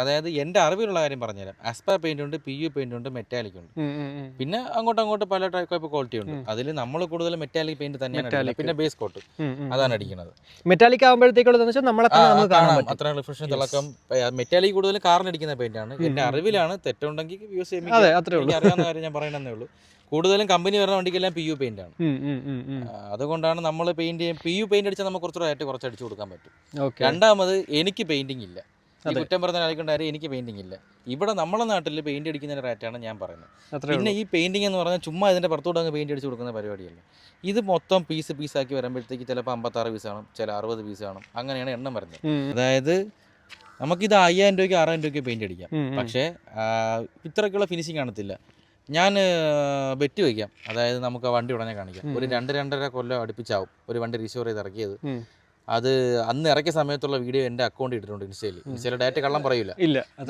അതായത് എൻ്റെ അറിവിലുള്ള കാര്യം പറഞ്ഞുതരാം. ആസ്പ പെയിന്റ് ഉണ്ട്, PU പെയിന്റ് ഉണ്ട്, മെറ്റാലിക് ഉണ്ട്. പിന്നെ അങ്ങോട്ട് പല ടൈപ്പ് ക്വാളിറ്റി ഉണ്ട്. അതിൽ നമ്മൾ കൂടുതൽ മെറ്റാലിക് പെയിന്റ് തന്നെയാണ് അടിക്കുന്നത്. പിന്നെ ബേസ് കോട്ട് അതാണ് അടിക്കുന്നത്. മെറ്റാലിക് ആകുമ്പോഴത്തേക്കുള്ളത് നമ്മളെ അത്ര റിഫ്രഷൻ തിളക്കം. മെറ്റാലിക് കൂടുതൽ കാറിനടിക്കുന്ന പെയിന്റ് ആണ്. എൻ്റെ അറിവിലാണ്, തെറ്റുണ്ടെങ്കിൽ യൂസ് ചെയ്യുമ്പോൾ അറിയാവുന്ന കാര്യം ഞാൻ പറയണമെന്നേ ഉള്ളൂ. കൂടുതലും കമ്പനി വരുന്ന വണ്ടിക്കെല്ലാം PU പെയിന്റ് ആണ്. അതുകൊണ്ടാണ് നമ്മൾ PU പെയിന്റ് അടിച്ചാൽ നമുക്ക് കുറച്ച് അടിച്ചു കൊടുക്കാൻ പറ്റും. രണ്ടാമത് എനിക്ക് പെയിന്റിംഗ് ഇല്ല. ഈ കുറ്റം പറഞ്ഞ ആയിക്കൊണ്ടാരും എനിക്ക് പെയിന്റിംഗ് ഇല്ല. ഇവിടെ നമ്മുടെ നാട്ടിൽ പെയിന്റ് അടിക്കുന്ന റേറ്റാണ് ഞാൻ പറയുന്നത്. പിന്നെ ഈ പെയിന്റിംഗ് എന്ന് പറഞ്ഞാൽ ചുമ്മാ ഇതിന്റെ പുറത്തോട്ട് അങ്ങ് പെയിന്റ് അടിച്ചു കൊടുക്കുന്ന പരിപാടിയല്ല. ഇത് മൊത്തം പീസാക്കി വരുമ്പോഴത്തേക്ക് ചിലപ്പോൾ 56 പീസ് കാണും, ചില 60 പീസ് കാണും. അങ്ങനെയാണ് എണ്ണം വരുന്നത്. അതായത് നമുക്കിത് 5000 രൂപയ്ക്ക് 6000 രൂപയ്ക്ക് പെയിന്റ് അടിക്കാം. പക്ഷേ ഇത്രയ്ക്കുള്ള ഫിനിഷിങ് കാണത്തില്ല. ഞാൻ ബെറ്റ് വയ്ക്കാം. അതായത് നമുക്ക് ആ വണ്ടി ഉടനെ കാണിക്കാം. ഒരു 2-2.5 കൊല്ലം അടുപ്പിച്ചാവും ഒരു വണ്ടി റീസ്റ്റോർ ചെയ്ത് ഇറക്കിയത്. അത് അന്ന് ഇറക്കിയ സമയത്തുള്ള വീഡിയോ എൻ്റെ അക്കൗണ്ട് ഇട്ടിട്ടുണ്ട് ഇൻസ്റ്റയിൽ. ഡയറക്റ്റ് കള്ളം പറയൂല.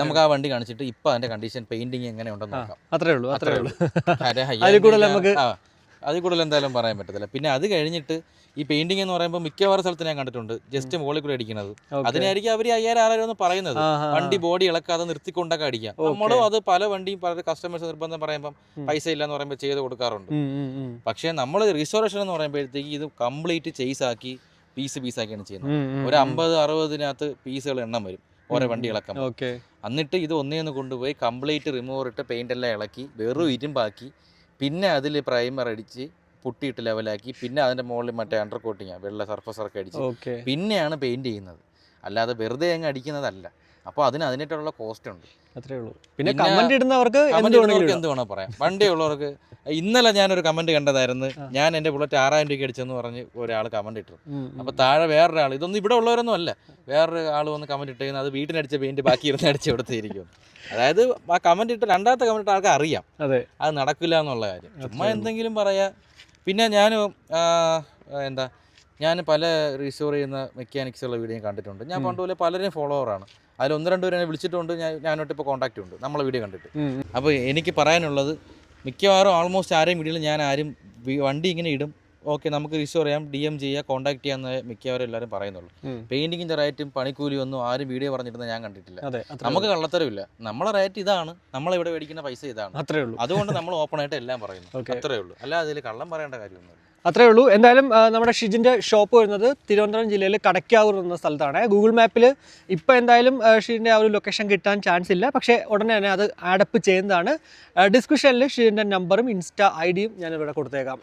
നമുക്ക് ആ വണ്ടി കാണിച്ചിട്ട് ഇപ്പൊ അതിന്റെ കണ്ടീഷൻ പെയിന്റിങ് എങ്ങനെ ഉണ്ടെന്ന് നോക്കാം. അത്രേ ഉള്ളൂ. അതിൽ കൂടുതൽ എന്തായാലും പറയാൻ പറ്റത്തില്ല. പിന്നെ അത് കഴിഞ്ഞിട്ട് ഈ പെയിന്റിംഗ് എന്ന് പറയുമ്പോൾ മിക്കവാറും സ്ഥലത്ത് ഞാൻ കണ്ടിട്ടുണ്ട് ജസ്റ്റ് മുകളിൽ കൂടെ അടിക്കുന്നത്. അതിനായിരിക്കും അവർ 5000-6000 എന്ന് പറയുന്നത്. വണ്ടി ബോഡി ഇളക്കാതെ നിർത്തിക്കൊണ്ടൊക്കെ അടിക്കാം. നമ്മളും അത് പല വണ്ടിയും പല കസ്റ്റമേഴ്സ് നിർബന്ധം പറയുമ്പോൾ പൈസ ഇല്ലാന്ന് പറയുമ്പോൾ ചെയ്ത് കൊടുക്കാറുണ്ട്. പക്ഷേ നമ്മൾ റിസ്റ്റോറേഷൻ എന്ന് പറയുമ്പോഴത്തേക്ക് ഇത് കംപ്ലീറ്റ് ചെയ്സാക്കി പീസാക്കിയാണ് ചെയ്യുന്നത്. ഒരു 50-60 പീസുകൾ എണ്ണം വരും ഓരോ വണ്ടി ഇളക്കം. എന്നിട്ട് ഇത് ഒന്നേന്ന് കൊണ്ടുപോയി കംപ്ലീറ്റ് റിമൂവർ ഇട്ട് പെയിന്റ് എല്ലാം ഇളക്കി വെറും ഇരുമ്പാക്കി, പിന്നെ അതിൽ പ്രൈമർ അടിച്ച് പുട്ടിയിട്ട് ലെവലാക്കി, പിന്നെ അതിന്റെ മുകളിൽ മറ്റേ അണ്ടർ കോട്ടിങ് വെള്ള സർഫസറൊക്കെ അടിച്ച് പിന്നെയാണ് പെയിന്റ് ചെയ്യുന്നത്. അല്ലാതെ വെറുതെ അങ്ങ് അടിക്കുന്നതല്ല. അപ്പോൾ അതിനായിട്ടുള്ള കോസ്റ്റ് ഉണ്ട്. അത്രേ ഉള്ളൂ. പിന്നെ കമന്റ് ഇടുന്നവർക്ക് എന്ത് വേണോ പറയാം. വണ്ടിയുള്ളവർക്ക് ഇന്നലെ ഞാനൊരു കമന്റ് കണ്ടതായിരുന്നു. ഞാൻ എൻ്റെ ബുള്ളറ്റ് 6000 രൂപയ്ക്ക് അടിച്ചെന്ന് പറഞ്ഞ് ഒരാൾ കമന്റ് ഇട്ടു. അപ്പോൾ താഴെ വേറൊരാൾ, ഇതൊന്നും ഇവിടെ ഉള്ളവരൊന്നും അല്ല, വേറൊരു ആൾ വന്ന് കമന്റ് ഇട്ടേക്കുന്നത് അത് വീട്ടിനടിച്ച പെയിന്റ് ബാക്കി ഇരുന്ന് അടിച്ച് കൊടുത്തിരിക്കും. അതായത് ആ കമന്റ് ഇട്ട് രണ്ടാമത്തെ കമന്റ് ഇട്ട ആൾക്ക് അറിയാം അത് നടക്കില്ല എന്നുള്ള കാര്യം. ചുമ്മാ എന്തെങ്കിലും പറയാ. പിന്നെ ഞാൻ പല റീസ്റ്റോർ ചെയ്യുന്ന മെക്കാനിക്സുള്ള വീഡിയോ കണ്ടിട്ടുണ്ട്. ഞാൻ പണ്ടുപോലെ പലരെയും ഫോളോവറാണ്. അതിൽ 1-2 പേരെ വിളിച്ചിട്ടുണ്ട്. ഞാനോട്ട് ഇപ്പോൾ കോൺടാക്റ്റ് ഉണ്ട് നമ്മളെ വീഡിയോ കണ്ടിട്ട്. അപ്പോൾ എനിക്ക് പറയാനുള്ളത്, മിക്കവാറും ആൾമോസ്റ്റ് ആരെയും വീഡിയോയിൽ ഞാൻ വണ്ടി ഇങ്ങനെ ഇടും, ഓക്കെ നമുക്ക് റീസ്റ്റോർ ചെയ്യാം, DM ചെയ്യുക, കോൺടാക്ട് ചെയ്യാന്ന് മിക്കവാറും എല്ലാവരും പറയുന്നുള്ളൂ. പെയിന്റിങ്ങിന്റെ റേറ്റും പണിക്കൂലിയും ഒന്നും ആരും വീഡിയോ പറഞ്ഞിരുന്നത് ഞാൻ കണ്ടിട്ടില്ല. നമുക്ക് കള്ളത്തരമില്ല. നമ്മളെ റേറ്റ് ഇതാണ്, നമ്മളിവിടെ മേടിക്കുന്ന പൈസ ഇതാണ്. അതുകൊണ്ട് നമ്മൾ ഓപ്പൺ ആയിട്ട് എല്ലാം പറയുന്നു. അത്രേ ഉള്ളൂ. അല്ല അതിൽ കള്ളം പറയേണ്ട കാര്യമൊന്നുമില്ല. അത്രേ ഉള്ളൂ. എന്തായാലും നമ്മുടെ ഷിജിൻ്റെ ഷോപ്പ് വരുന്നത് തിരുവനന്തപുരം ജില്ലയിൽ കടയ്ക്കാവൂർ എന്ന സ്ഥലത്താണ്. ഗൂഗിൾ മാപ്പിൽ ഇപ്പോൾ എന്തായാലും ഷിജിൻ്റെ ആ ഒരു ലൊക്കേഷൻ കിട്ടാൻ ചാൻസ് ഇല്ല. പക്ഷേ ഉടനെ തന്നെ അത് ആഡപ്പ് ചെയ്യുന്നതാണ്. ഡിസ്ക്രിപ്ഷനിൽ ഷിജിൻ്റെ നമ്പറും ഇൻസ്റ്റ ID യും ഞാനിവിടെ കൊടുത്തേക്കാം.